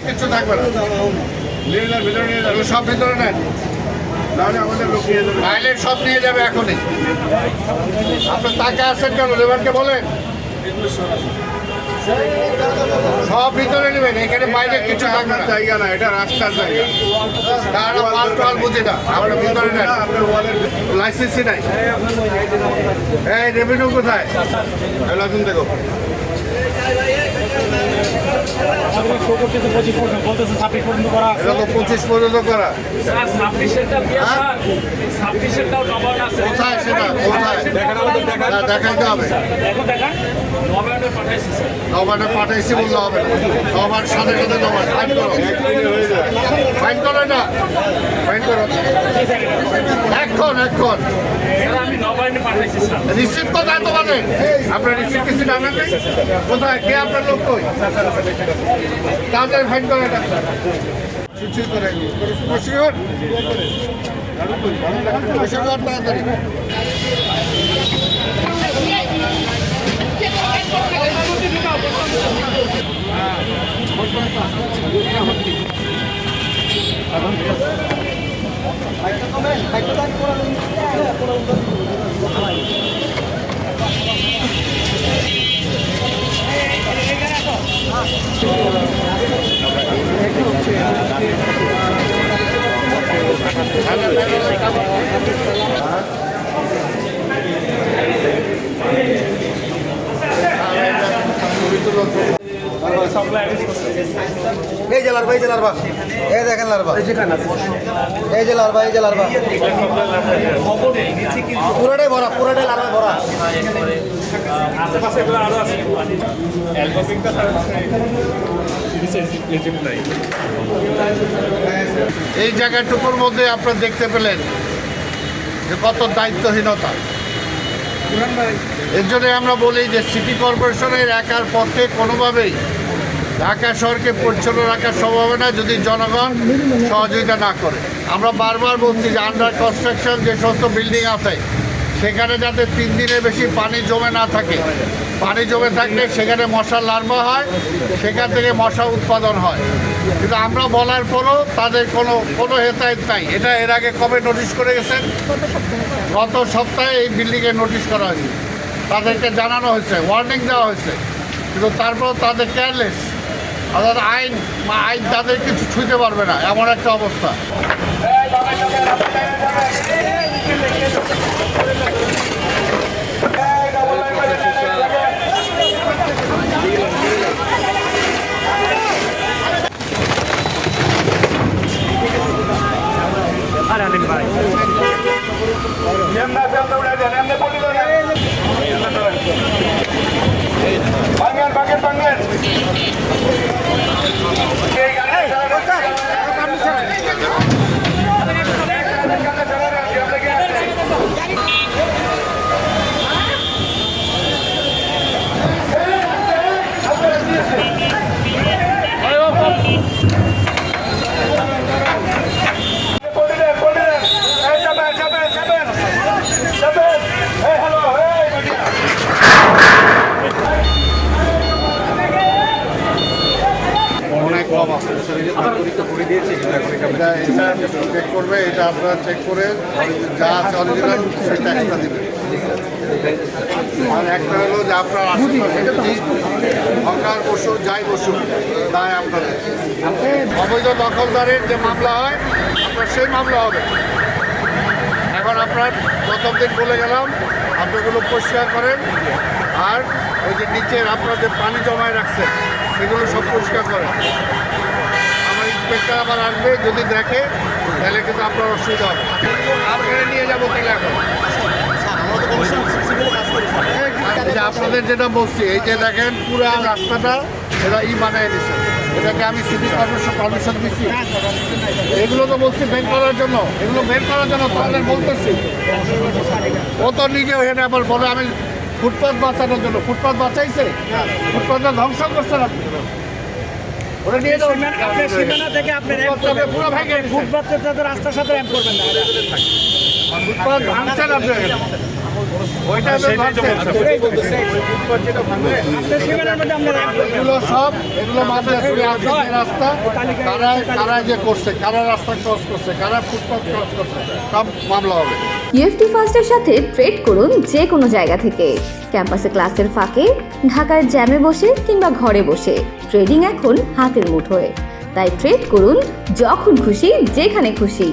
কিচ্ছু থাকবে না, ভিতরে নিয়ে যাবে, সব ভিতরে নেন, তাহলে আমাদের লোক নিয়ে যাবে, আইলের সব নিয়ে যাবে এখনই। আপনার টাকা আছেন কেন, লেবারকে বলেন সব ভিতরে নেবেন, এখানে বাইরে কিছু থাকবে না। জায়গা না, এটা রাস্তার জায়গা, তারা মাল টাল বুঝে না, আপনার ভিতরে নেন, আপনার ওয়ালের লাইসেন্সই নাই। এই রেভিনিউ কোথায়, লাইসেন্স দেখো। পঁচিশ পর্যন্ত করা কোথায়, সেটা কোথায় দেখাইতে হবে। নবান্নে পাঠাইছি বললে হবে না, নবার সাথে সাথে নবার ফাইন করো, ফাইন করে না, ফাইন করো এখন এখন। রিসিভ কোথায় তোমাদের, আপনার রিসিভ কিছু জানেন কোথায়, কে আপনার লোক কই, তাদের ফাইন করে না। তাড়াতাড়ি এই যে লারবা, এই যে লারবা, এই দেখেন লারবা, এই যে লারবা, এই যে লারবা, পুরাটাই ভরা, পুরাটাই লারবা ভরা। এই জায়গাটুকুর মধ্যে আপনারা দেখতে পেলেন যে কত দায়িত্বহীনতা। এর জন্য আমরা বলি যে সিটি কর্পোরেশনের একার পক্ষে কোনোভাবেই ঢাকা শহরকে পরিচ্ছন্ন রাখা সম্ভব না যদি জনগণ সহযোগিতা না করে। আমরা বারবার বলছি যে আন্ডার কনস্ট্রাকশন যে সমস্ত বিল্ডিং আছে সেখানে যাতে 3 দিনের বেশি পানি জমে না থাকে, পানি জমে থাকলে সেখানে মশার লার্ভা হয়, সেখান থেকে মশা উৎপাদন হয়। কিন্তু আমরা বলার পরও তাদের কোনো হেতায়েত নাই। এটা এর আগে কবে নোটিশ করে গেছেন, গত সপ্তাহে এই বিল্ডিংয়ে নোটিশ করা হয়েছে, তাদেরকে জানানো হয়েছে, ওয়ার্নিং দেওয়া হয়েছে, কিন্তু তারপর তাদের কেয়ারলেস, অর্থাৎ আইন তাদের কিছু ছুঁতে পারবে না, এমন একটা অবস্থা। চেক করবে, এটা আপনারা চেক করে যা আছে অরিজিনাল সেটা একটা দেবেন। আর একটা হলো যে আপনার আশেপাশে হকার বসুন, যাই বসুন, তাই আপনাদের অবৈধ দখলদারের যে মামলা হয় আপনার সেই মামলা হবে। এখন আপনার প্রথম দিন বলে গেলাম আপনাগুলো পরিষ্কার করেন, আর ওই যে নিচের আপনার যে পানি জমায় রাখছেন সেগুলো সব পরিষ্কার করেন। আমার ইন্সপেক্টর আবার আসবে, যদি দেখে তাহলে কিন্তু আপনার অসুবিধা হবে। আপনারা নিয়ে যাবো তাহলে। এখন আপনাদের যেটা বলছি, এই যে দেখেন পুরো রাস্তাটা এরা বানিয়ে দিচ্ছে, এটাকে আমি সিটি কর্পোরেশন পারমিশন দিচ্ছি। এগুলো তো বলছি বের করার জন্য, এগুলো বের করার জন্য তাদের বলতেছি। ও তো নিজে এখানে আবার বলে আমি ফুটপাথ বাঁচানোর জন্য। ফুটপাথ বাঁচাইছে, ফুটপাথটা ধ্বংস করছে না। ওরা নিয়ে যাও। আপনার সীমানা থেকে আপনার ফুটপাত পুরো ভেঙে দিচ্ছেন। ফুটপাতের সাথে রাস্তার সাথে র্যাম্প করবেন না। ফুটপাত ভাঙছেন আপনি। ওইটা তো ভাঙছেন। ফুটপাত যেটা ভাঙবে, আপনার সীমানার মধ্যে আমরা র্যাম্প করবেন। এগুলো সব এগুলো মাদ্রাসা রাস্তা কারা যে করছে, কারা রাস্তা ক্রস করছে, কারা ফুটপাত ক্রস করছে, সব মামলা হবে। ইউএফটি ফার্স্টের সাথে ট্রেড করুন যে কোনো জায়গা থেকে। ক্যাম্পাসে ক্লাসের ফাঁকে, ঢাকার জ্যামে বসে কিংবা ঘরে বসে ট্রেডিং এখন হাতের মুঠোয়। তাই ট্রেড করুন যখন খুশি যেখানে খুশি।